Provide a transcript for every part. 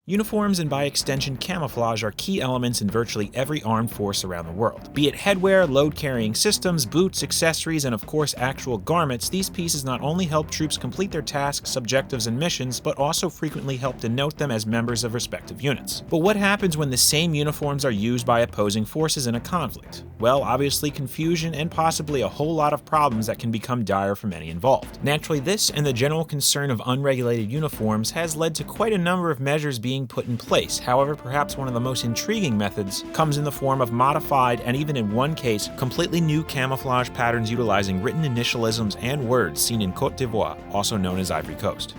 Uniforms and by extension camouflage are key elements in virtually every armed force around the world. Be it headwear, load-carrying systems, boots, accessories, and of course actual garments, these pieces not only help troops complete their tasks, objectives, and missions, but also frequently help denote them as members of respective units. But what happens when the same uniforms are used by opposing forces in a conflict? Well, obviously confusion and possibly a whole lot of problems that can become dire for many involved. Naturally, this and the general concern of unregulated uniforms has led to quite a number of measures being put in place. However, perhaps one of the most intriguing methods comes in the form of modified and even in one case, completely new camouflage patterns utilizing written initialisms and words seen in Côte d'Ivoire, also known as Ivory Coast.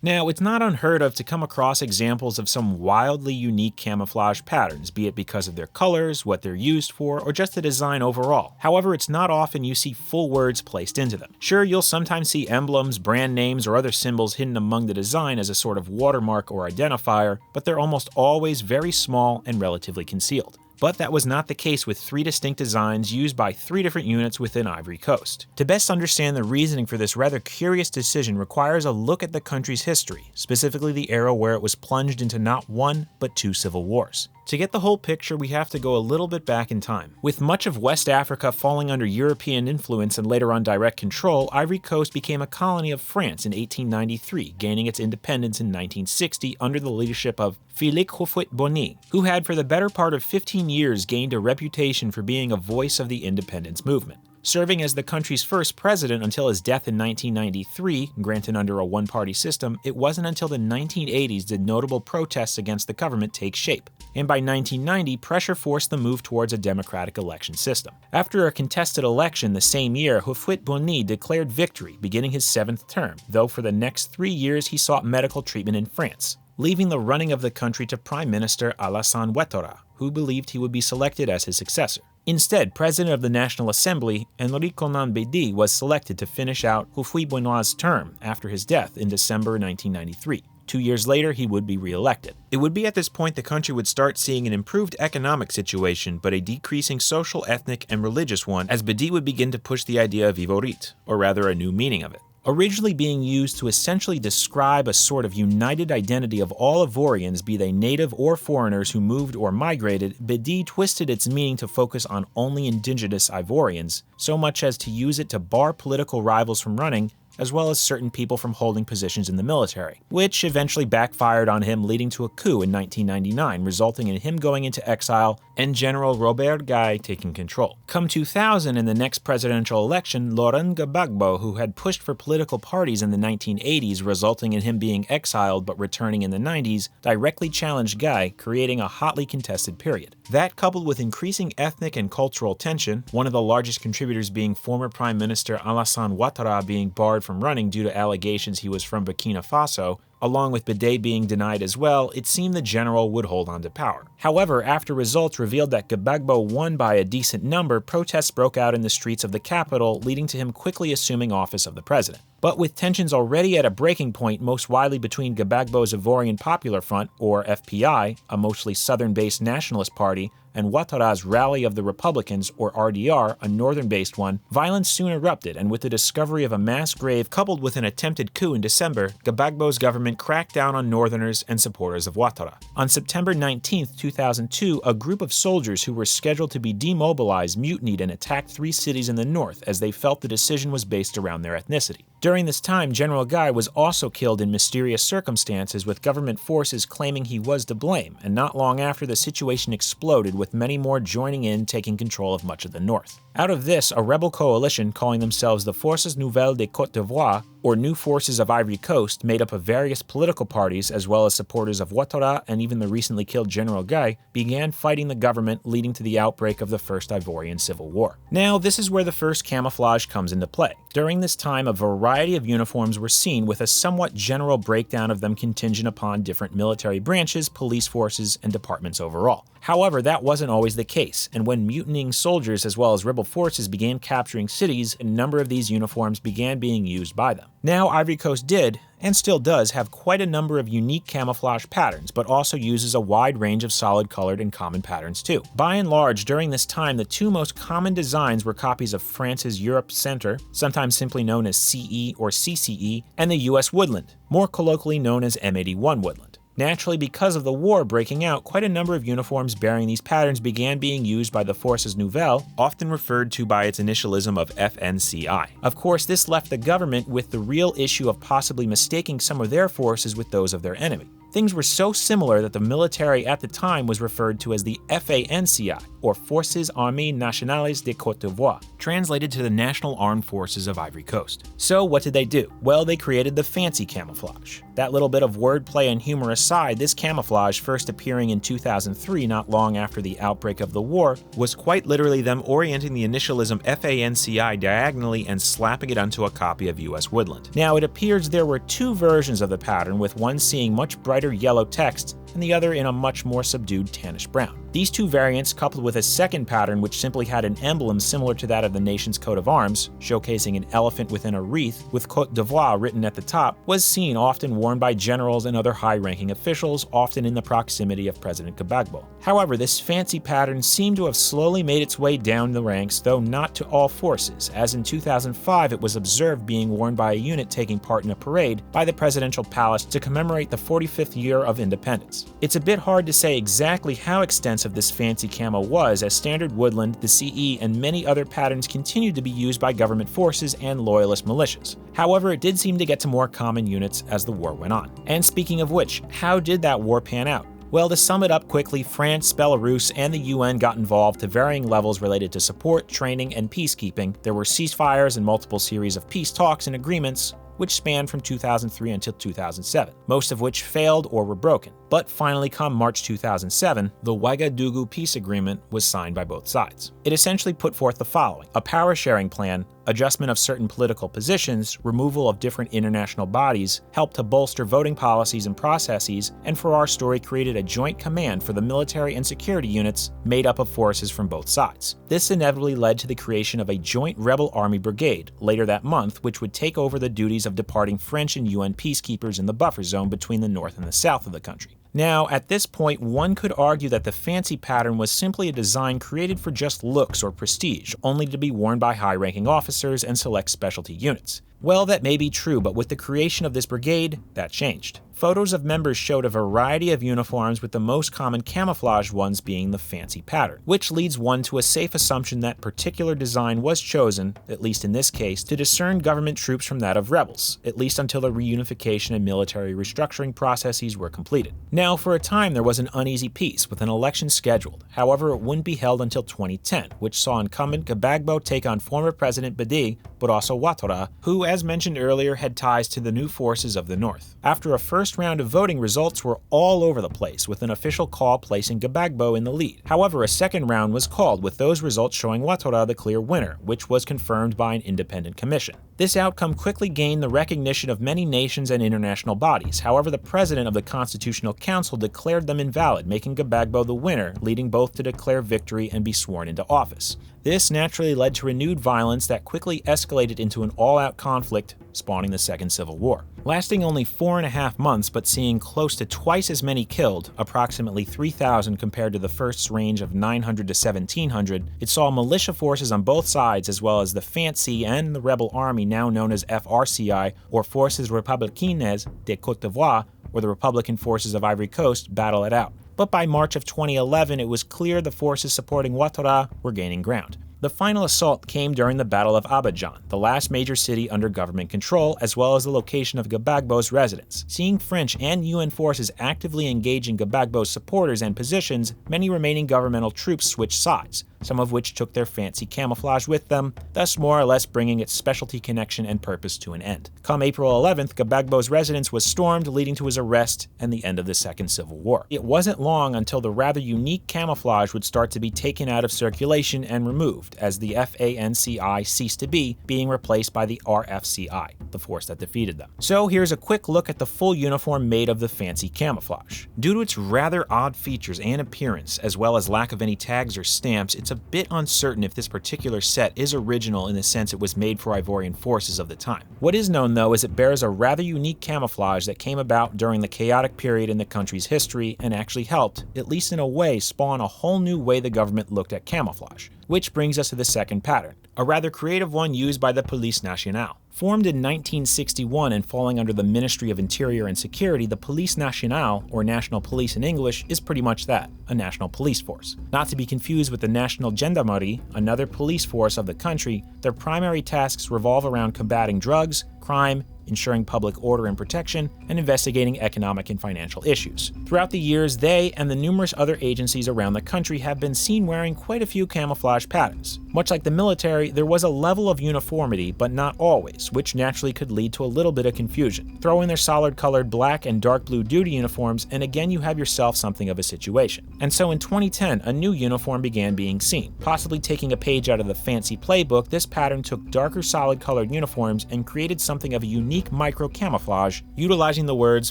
Now, it's not unheard of to come across examples of some wildly unique camouflage patterns, be it because of their colors, what they're used for, or just the design overall. However, it's not often you see full words placed into them. Sure, you'll sometimes see emblems, brand names, or other symbols hidden among the design as a sort of watermark or identifier, but they're almost always very small and relatively concealed. But that was not the case with 3 distinct designs used by 3 different units within Ivory Coast. To best understand the reasoning for this rather curious decision requires a look at the country's history, specifically the era where it was plunged into not 1, but 2 civil wars. To get the whole picture, we have to go a little bit back in time. With much of West Africa falling under European influence and later on direct control, Ivory Coast became a colony of France in 1893, gaining its independence in 1960 under the leadership of Houphouët-Boigny, who had for the better part of 15 years gained a reputation for being a voice of the independence movement. Serving as the country's first president until his death in 1993, granted under a one-party system, it wasn't until the 1980s did notable protests against the government take shape. And by 1990, pressure forced the move towards a democratic election system. After a contested election the same year, Houphouët-Boigny declared victory, beginning his 7th term, though for the next 3 years he sought medical treatment in France, leaving the running of the country to Prime Minister Alassane Ouattara, who believed he would be selected as his successor. Instead, President of the National Assembly, Henri Konan Bédié, was selected to finish out Houphouët-Boigny's term after his death in December 1993. 2 years later, he would be re-elected. It would be at this point the country would start seeing an improved economic situation, but a decreasing social, ethnic, and religious one, as Bédié would begin to push the idea of Ivorite, or rather a new meaning of it. Originally being used to essentially describe a sort of united identity of all Ivorians, be they native or foreigners who moved or migrated, Bédié twisted its meaning to focus on only indigenous Ivorians, so much as to use it to bar political rivals from running, as well as certain people from holding positions in the military, which eventually backfired on him, leading to a coup in 1999, resulting in him going into exile and General Robert Guy taking control. Come 2000, in the next presidential election, Laurent Gbagbo, who had pushed for political parties in the 1980s, resulting in him being exiled but returning in the 90s, directly challenged Guy, creating a hotly contested period. That, coupled with increasing ethnic and cultural tension, one of the largest contributors being former Prime Minister Alassane Ouattara being barred from running due to allegations he was from Burkina Faso, along with Bédié being denied as well, it seemed the general would hold on to power. However, after results revealed that Gbagbo won by a decent number, protests broke out in the streets of the capital, leading to him quickly assuming office of the president. But with tensions already at a breaking point, most widely between Gbagbo's Ivorian Popular Front, or FPI, a mostly southern-based nationalist party, and Ouattara's Rally of the Republicans, or RDR, a northern-based one, violence soon erupted, and with the discovery of a mass grave coupled with an attempted coup in December, Gbagbo's government cracked down on northerners and supporters of Ouattara. On September 19, 2002, a group of soldiers who were scheduled to be demobilized mutinied and attacked 3 cities in the north as they felt the decision was based around their ethnicity. During this time, General Guy was also killed in mysterious circumstances, with government forces claiming he was to blame, and not long after the situation exploded, with many more joining in, taking control of much of the north. Out of this, a rebel coalition calling themselves the Forces Nouvelles de Côte d'Ivoire, or New Forces of Ivory Coast, made up of various political parties as well as supporters of Ouattara and even the recently killed General Guy, began fighting the government, leading to the outbreak of the First Ivorian Civil War. Now, this is where the first camouflage comes into play. During this time, a variety of uniforms were seen, with a somewhat general breakdown of them contingent upon different military branches, police forces, and departments overall. However, that wasn't always the case, and when mutinying soldiers as well as rebel forces began capturing cities, a number of these uniforms began being used by them. Now, Ivory Coast did, and still does, have quite a number of unique camouflage patterns, but also uses a wide range of solid-colored and common patterns too. By and large, during this time, the two most common designs were copies of France's Europe Center, sometimes simply known as CE or CCE, and the US Woodland, more colloquially known as M81 Woodland. Naturally, because of the war breaking out, quite a number of uniforms bearing these patterns began being used by the Forces Nouvelles, often referred to by its initialism of FNCI. Of course, this left the government with the real issue of possibly mistaking some of their forces with those of their enemy. Things were so similar that the military at the time was referred to as the FANCI, or Forces Armées Nationales de Côte d'Ivoire, translated to the National Armed Forces of Ivory Coast. So what did they do? Well, they created the FANCI Camouflage. That little bit of wordplay and humor aside, this camouflage, first appearing in 2003, not long after the outbreak of the war, was quite literally them orienting the initialism FANCI diagonally and slapping it onto a copy of US Woodland. Now, it appears there were two versions of the pattern, with one seeing much brighter yellow text and the other in a much more subdued tannish brown. These two variants, coupled with a second pattern which simply had an emblem similar to that of the nation's coat of arms, showcasing an elephant within a wreath with Côte d'Ivoire written at the top, was seen often worn by generals and other high-ranking officials, often in the proximity of President Gbagbo. However, this fancy pattern seemed to have slowly made its way down the ranks, though not to all forces, as in 2005 it was observed being worn by a unit taking part in a parade by the presidential palace to commemorate the 45th year of independence. It's a bit hard to say exactly how extensive this fancy camo was, as standard woodland, the CE, and many other patterns continued to be used by government forces and loyalist militias. However, it did seem to get to more common units as the war went on. And speaking of which, how did that war pan out? Well, to sum it up quickly, France, Belarus, and the UN got involved to varying levels related to support, training, and peacekeeping. There were ceasefires and multiple series of peace talks and agreements, which spanned from 2003 until 2007, most of which failed or were broken. But finally, come March 2007, the Ouagadougou peace agreement was signed by both sides. It essentially put forth the following: a power-sharing plan, adjustment of certain political positions, removal of different international bodies, helped to bolster voting policies and processes, and for our story created a joint command for the military and security units made up of forces from both sides. This inevitably led to the creation of a joint rebel army brigade later that month, which would take over the duties of departing French and UN peacekeepers in the buffer zone between the north and the south of the country. Now, at this point, one could argue that the fancy pattern was simply a design created for just looks or prestige, only to be worn by high-ranking officers and select specialty units. Well, that may be true, but with the creation of this brigade, that changed. Photos of members showed a variety of uniforms, with the most common camouflaged ones being the fancy pattern, which leads one to a safe assumption that particular design was chosen, at least in this case, to discern government troops from that of rebels, at least until the reunification and military restructuring processes were completed. Now, for a time there was an uneasy peace, with an election scheduled. However, it wouldn't be held until 2010, which saw incumbent Gbagbo take on former President Bedi, but also Ouattara, who, as mentioned earlier, had ties to the new forces of the North. After a first round of voting, results were all over the place, with an official call placing Gbagbo in the lead. However, a second round was called, with those results showing Ouattara the clear winner, which was confirmed by an independent commission. This outcome quickly gained the recognition of many nations and international bodies. However, the president of the Constitutional Council declared them invalid, making Gbagbo the winner, leading both to declare victory and be sworn into office. This naturally led to renewed violence that quickly escalated into an all-out conflict, spawning the Second Civil War. Lasting only 4.5 months, but seeing close to twice as many killed, approximately 3,000 compared to the first's range of 900 to 1,700, it saw militia forces on both sides, as well as the FANCI and the rebel army now known as FRCI, or Forces Républicaines de Côte d'Ivoire, or the Republican Forces of Ivory Coast, battle it out. But by March of 2011, it was clear the forces supporting Ouattara were gaining ground. The final assault came during the Battle of Abidjan, the last major city under government control, as well as the location of Gbagbo's residence. Seeing French and UN forces actively engaging Gbagbo's supporters and positions, many remaining governmental troops switched sides, some of which took their fancy camouflage with them, thus more or less bringing its specialty connection and purpose to an end. Come April 11th, Gbagbo's residence was stormed, leading to his arrest and the end of the Second Civil War. It wasn't long until the rather unique camouflage would start to be taken out of circulation and removed, as the FANCI ceased to be, being replaced by the RFCI, the force that defeated them. So here's a quick look at the full uniform made of the fancy camouflage. Due to its rather odd features and appearance, as well as lack of any tags or stamps, it's it's a bit uncertain if this particular set is original in the sense it was made for Ivorian forces of the time. What is known though is it bears a rather unique camouflage that came about during the chaotic period in the country's history and actually helped, at least in a way, spawn a whole new way the government looked at camouflage. Which brings us to the second pattern, a rather creative one used by the Police Nationale. Formed in 1961 and falling under the Ministry of Interior and Security, the Police Nationale, or National Police in English, is pretty much that, a national police force. Not to be confused with the National Gendarmerie, another police force of the country. Their primary tasks revolve around combating drugs, crime, ensuring public order and protection, and investigating economic and financial issues. Throughout the years, they and the numerous other agencies around the country have been seen wearing quite a few camouflage patterns. Much like the military, there was a level of uniformity, but not always, which naturally could lead to a little bit of confusion. Throw in their solid-colored black and dark blue duty uniforms, and again you have yourself something of a situation. And so in 2010, a new uniform began being seen. Possibly taking a page out of the FANCI playbook, this pattern took darker solid-colored uniforms and created something of a unique micro-camouflage, utilizing the words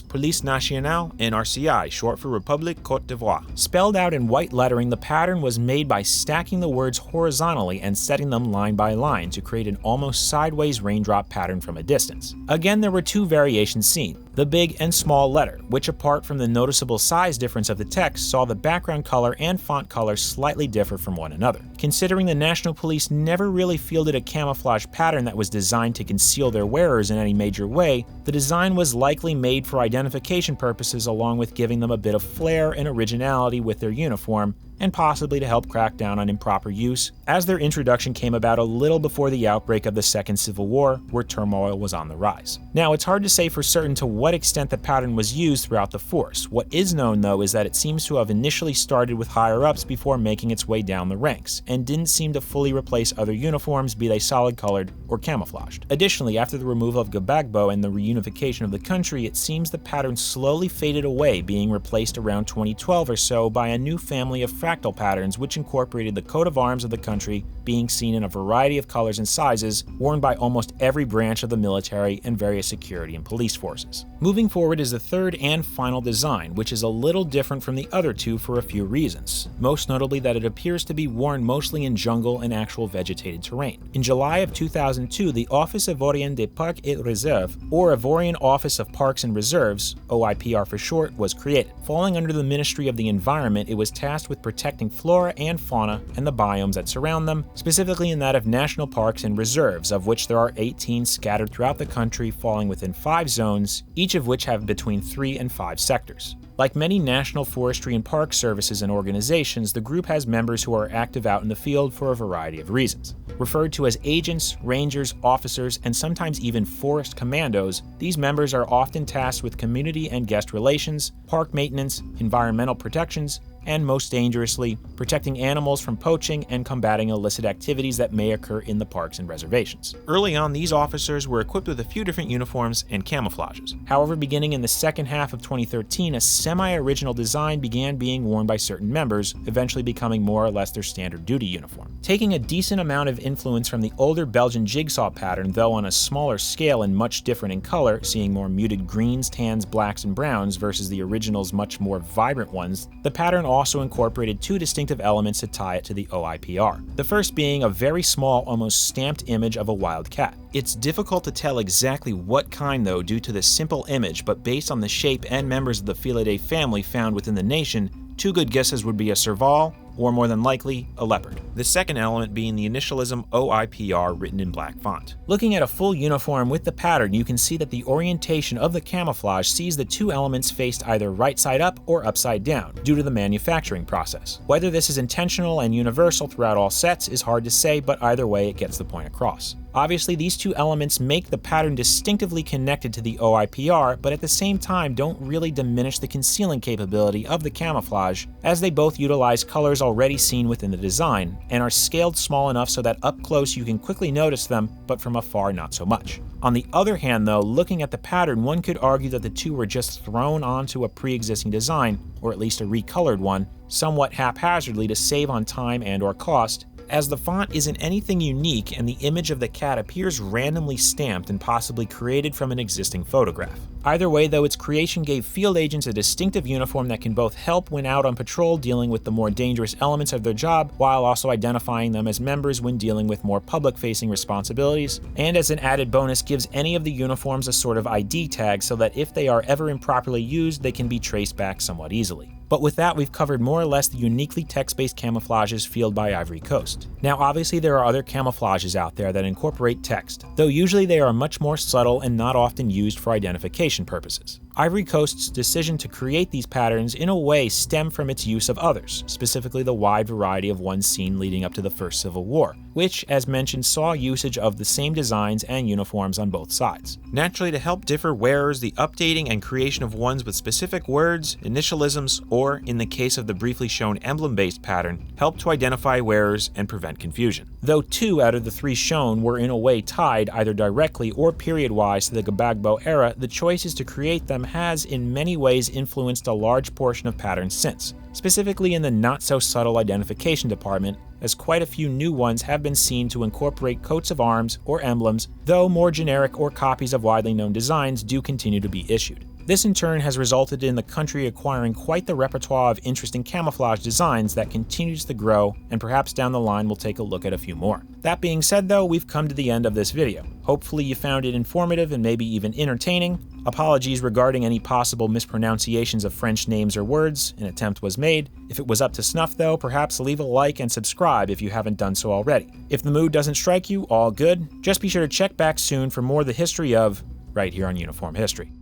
Police Nationale and RCI, short for Republique Côte d'Ivoire. Spelled out in white lettering, the pattern was made by stacking the words horizontally and setting them line by line to create an almost sideways raindrop pattern from a distance. Again, there were two variations seen, the big and small letter, which apart from the noticeable size difference of the text, saw the background color and font color slightly differ from one another. Considering the National Police never really fielded a camouflage pattern that was designed to conceal their wearers in any major way, the design was likely made for identification purposes along with giving them a bit of flair and originality with their uniform, and possibly to help crack down on improper use, as their introduction came about a little before the outbreak of the Second Civil War, where turmoil was on the rise. Now, it's hard to say for certain to what extent the pattern was used throughout the force. What is known, though, is that it seems to have initially started with higher-ups before making its way down the ranks, and didn't seem to fully replace other uniforms, be they solid-colored or camouflaged. Additionally, after the removal of Gbagbo and the reunification of the country, it seems the pattern slowly faded away, being replaced around 2012 or so by a new family of fractal patterns which incorporated the coat of arms of the country, being seen in a variety of colors and sizes, worn by almost every branch of the military and various security and police forces. Moving forward is the third and final design, which is a little different from the other two for a few reasons, most notably that it appears to be worn mostly in jungle and actual vegetated terrain. In July of 2002, the Office Ivoirien des Parcs et Réserves, or Ivorian Office of Parks and Reserves, OIPR for short, was created. Falling under the Ministry of the Environment, it was tasked with protecting flora and fauna and the biomes that surround them, specifically in that of national parks and reserves, of which there are 18 scattered throughout the country, falling within 5 zones, each of which have between 3 and 5 sectors. Like many national forestry and park services and organizations, the group has members who are active out in the field for a variety of reasons. Referred to as agents, rangers, officers, and sometimes even forest commandos, these members are often tasked with community and guest relations, park maintenance, environmental protections, and most dangerously, protecting animals from poaching and combating illicit activities that may occur in the parks and reservations. Early on, these officers were equipped with a few different uniforms and camouflages. However, beginning in the second half of 2013, a semi-original design began being worn by certain members, eventually becoming more or less their standard duty uniform. Taking a decent amount of influence from the older Belgian Jigsaw pattern, though on a smaller scale and much different in color, seeing more muted greens, tans, blacks, and browns versus the original's much more vibrant ones, the pattern also incorporated 2 distinctive elements to tie it to the OIPR. The first being a very small, almost stamped image of a wild cat. It's difficult to tell exactly what kind though due to the simple image, but based on the shape and members of the Felidae family found within the nation, 2 good guesses would be a serval, or more than likely, a leopard. The second element being the initialism OIPR written in black font. Looking at a full uniform with the pattern, you can see that the orientation of the camouflage sees the 2 elements faced either right side up or upside down, due to the manufacturing process. Whether this is intentional and universal throughout all sets is hard to say, but either way it gets the point across. Obviously, these 2 elements make the pattern distinctively connected to the OIPR, but at the same time don't really diminish the concealing capability of the camouflage, as they both utilize colors already seen within the design, and are scaled small enough so that up close you can quickly notice them, but from afar not so much. On the other hand though, looking at the pattern, one could argue that the 2 were just thrown onto a pre-existing design, or at least a recolored one, somewhat haphazardly to save on time and/or cost, as the font isn't anything unique and the image of the cat appears randomly stamped and possibly created from an existing photograph. Either way though, its creation gave field agents a distinctive uniform that can both help when out on patrol dealing with the more dangerous elements of their job, while also identifying them as members when dealing with more public-facing responsibilities, and as an added bonus gives any of the uniforms a sort of ID tag so that if they are ever improperly used, they can be traced back somewhat easily. But with that, we've covered more or less the uniquely text-based camouflages fielded by Ivory Coast. Now obviously there are other camouflages out there that incorporate text, though usually they are much more subtle and not often used for identification purposes. Ivory Coast's decision to create these patterns in a way stemmed from its use of others, specifically the wide variety of ones seen leading up to the First Civil War, which, as mentioned, saw usage of the same designs and uniforms on both sides. Naturally, to help differ wearers, the updating and creation of ones with specific words, initialisms, or, in the case of the briefly shown emblem-based pattern, helped to identify wearers and prevent confusion. Though 2 out of the 3 shown were in a way tied either directly or period-wise to the Gbagbo era, the choices to create them has in many ways influenced a large portion of patterns since, specifically in the not-so-subtle identification department, as quite a few new ones have been seen to incorporate coats of arms or emblems, though more generic or copies of widely known designs do continue to be issued. This in turn has resulted in the country acquiring quite the repertoire of interesting camouflage designs that continues to grow, and perhaps down the line we'll take a look at a few more. That being said though, we've come to the end of this video. Hopefully you found it informative and maybe even entertaining. Apologies regarding any possible mispronunciations of French names or words, an attempt was made. If it was up to snuff though, perhaps leave a like and subscribe if you haven't done so already. If the mood doesn't strike you, all good. Just be sure to check back soon for more of the history of, right here on Uniform History.